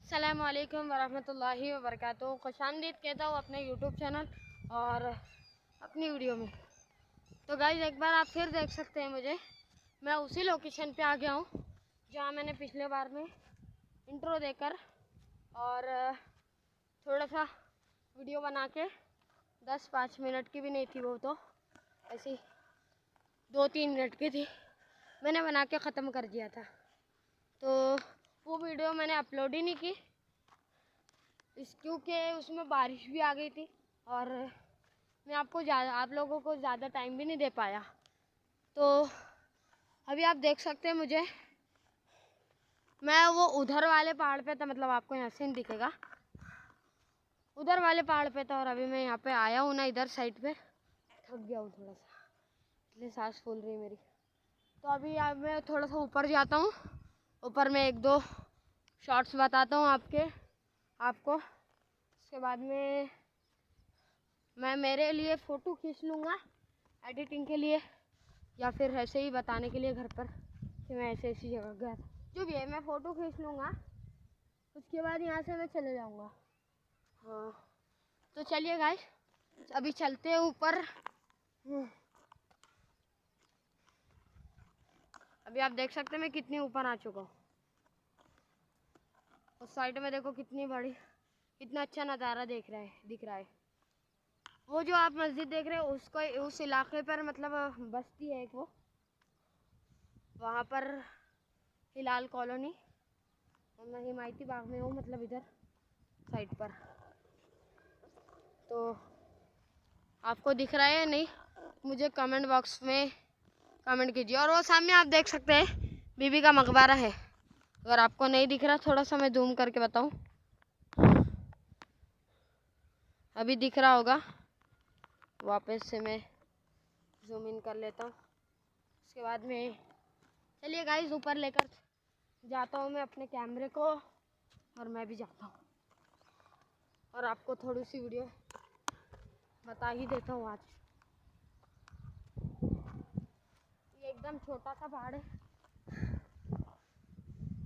अस्सलामुअलैकुम वरहमतुल्लाहि वबरकातुहू। खुशामदीद कहता हूँ अपने यूट्यूब चैनल और अपनी वीडियो में। तो गाइस एक बार आप फिर देख सकते हैं मुझे, मैं उसी लोकेशन पे आ गया हूँ जहाँ मैंने पिछले बार में इंट्रो देकर और थोड़ा सा वीडियो बना के 10-5 मिनट की भी नहीं थी, वो तो ऐसी 2-3 मिनट की थी, मैंने बना के ख़त्म कर दिया था। तो वो वीडियो मैंने अपलोड ही नहीं की क्योंकि उसमें बारिश भी आ गई थी और मैं आप लोगों को ज़्यादा टाइम भी नहीं दे पाया। तो अभी आप देख सकते हैं मुझे, मैं वो उधर वाले पहाड़ पे था, मतलब आपको यहाँ से नहीं दिखेगा, उधर वाले पहाड़ पे था और अभी मैं यहाँ पे आया हूँ ना, इधर साइड पे थक गया हूँ थोड़ा सा, इसलिए सांस फूल रही मेरी। तो अभी मैं थोड़ा सा ऊपर जाता हूँ, ऊपर में 1-2 शॉर्ट्स बताता हूँ आपको। उसके बाद में मैं मेरे लिए फ़ोटो खींच लूँगा एडिटिंग के लिए, या फिर ऐसे ही बताने के लिए घर पर कि मैं ऐसी जगह गया था, जो भी है मैं फ़ोटो खींच लूँगा। उसके बाद यहाँ से मैं चले जाऊँगा। हाँ तो चलिए गाइस, अभी चलते हैं ऊपर। अभी आप देख सकते हैं मैं कितनी ऊपर आ चुका हूँ। उस साइड में देखो कितनी बड़ी, कितना अच्छा नज़ारा दिख रहा है। वो जो आप मस्जिद देख रहे हैं उस इलाके पर मतलब बस्ती है एक, वो वहाँ पर हिलाल कॉलोनी, और मैं हिमायती बाग में हूँ, मतलब इधर साइड पर। तो आपको दिख रहा है या नहीं, मुझे कमेंट बॉक्स में कमेंट कीजिए। और वो सामने आप देख सकते हैं बीबी का मकबरा है, अगर आपको नहीं दिख रहा थोड़ा सा मैं जूम करके बताऊँ, अभी दिख रहा होगा, वापस से मैं जूम इन कर लेता हूँ। उसके बाद में चलिए गाइस ऊपर लेकर जाता हूँ मैं अपने कैमरे को, और मैं भी जाता हूँ और आपको थोड़ी सी वीडियो बता ही देता हूँ। आज ये एकदम छोटा सा पहाड़ है,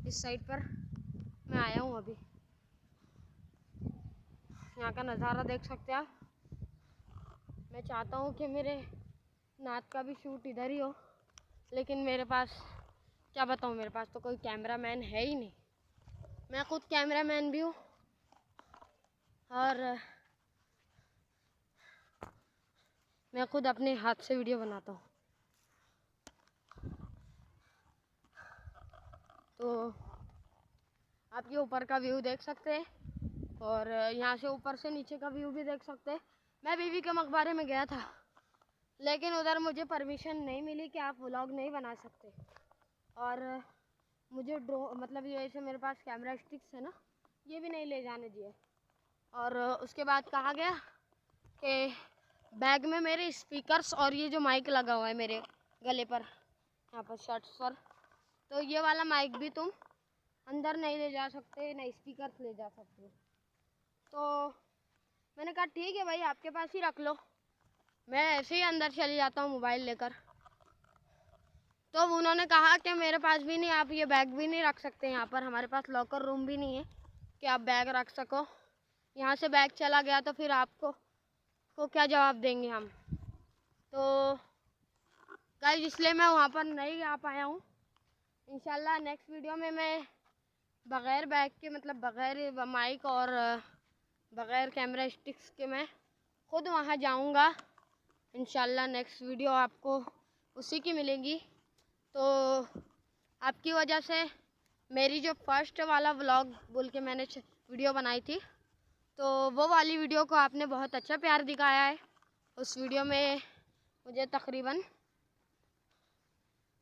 इस साइड पर मैं आया हूँ अभी। यहाँ का नज़ारा देख सकते हैं आप। मैं चाहता हूँ कि मेरे नात का भी शूट इधर ही हो, लेकिन मेरे पास क्या बताऊँ, मेरे पास तो कोई कैमरामैन है ही नहीं। मैं खुद कैमरामैन भी हूँ और मैं खुद अपने हाथ से वीडियो बनाता हूँ। तो आप ये ऊपर का व्यू देख सकते हैं और यहाँ से ऊपर से नीचे का व्यू भी देख सकते हैं। मैं बीबी के मकबरे में गया था, लेकिन उधर मुझे परमिशन नहीं मिली कि आप व्लॉग नहीं बना सकते, और मुझे मतलब ये ऐसे मेरे पास कैमरा स्टिक्स है ना, ये भी नहीं ले जाने दिए। और उसके बाद कहा गया कि बैग में मेरे स्पीकर्स और ये जो माइक लगा हुआ है मेरे गले पर, यहाँ पर शर्ट्स पर, तो ये वाला माइक भी तुम अंदर नहीं ले जा सकते, ना स्पीकर्स ले जा सकते। तो मैंने कहा ठीक है भाई, आपके पास ही रख लो, मैं ऐसे ही अंदर चले जाता हूँ मोबाइल लेकर। तो उन्होंने कहा कि मेरे पास भी नहीं, आप ये बैग भी नहीं रख सकते यहाँ पर, हमारे पास लॉकर रूम भी नहीं है कि आप बैग रख सको। यहाँ से बैग चला गया तो फिर आपको क्या जवाब देंगे हम। तो गाइस इसलिए मैं वहाँ पर नहीं आ पाया हूँ। इंशाल्लाह नेक्स्ट वीडियो में मैं बग़ैर बैग के, मतलब बग़ैर माइक और बग़ैर कैमरा स्टिक्स के मैं खुद वहाँ जाऊँगा। इंशाल्लाह नेक्स्ट वीडियो आपको उसी की मिलेगी। तो आपकी वजह से मेरी जो फर्स्ट वाला व्लॉग बोल के मैंने वीडियो बनाई थी, तो वो वाली वीडियो को आपने बहुत अच्छा प्यार दिखाया है। उस वीडियो में मुझे तकरीबन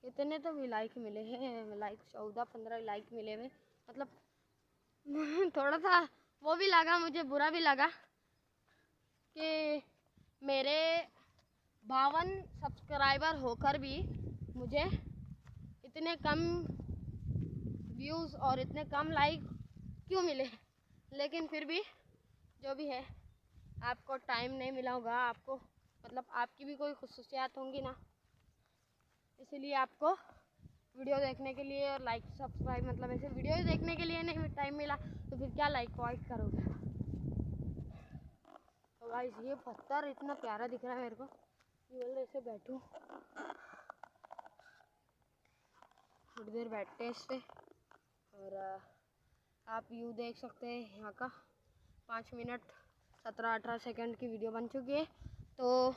कितने तो भी लाइक मिले हैं, लाइक 14-15 लाइक मिले हुए, मतलब थोड़ा सा वो भी लगा, मुझे बुरा भी लगा कि मेरे 52 सब्सक्राइबर होकर भी मुझे इतने कम व्यूज़ और इतने कम लाइक क्यों मिले। लेकिन फिर भी जो भी है, आपको टाइम नहीं मिला होगा, आपको मतलब आपकी भी कोई खुसूसियात होंगी ना, इसलिए आपको वीडियो देखने के लिए और लाइक सब्सक्राइब, मतलब ऐसे वीडियो देखने के लिए नहीं टाइम मिला तो फिर क्या लाइक वाइक करोगे। तो गाइस ये पत्थर इतना प्यारा दिख रहा है मेरे को, ये बोल रहे ऐसे बैठूं, थोड़ी देर बैठते हैं इस पे। और आप व्यू देख सकते हैं यहाँ का। 5 मिनट 17-18 सेकंड की वीडियो बन चुकी है। तो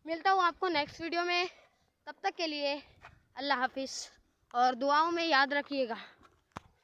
मिलता हूँ आपको नेक्स्ट वीडियो में, तब तक के लिए अल्लाह हाफिज़ और दुआओं में याद रखिएगा।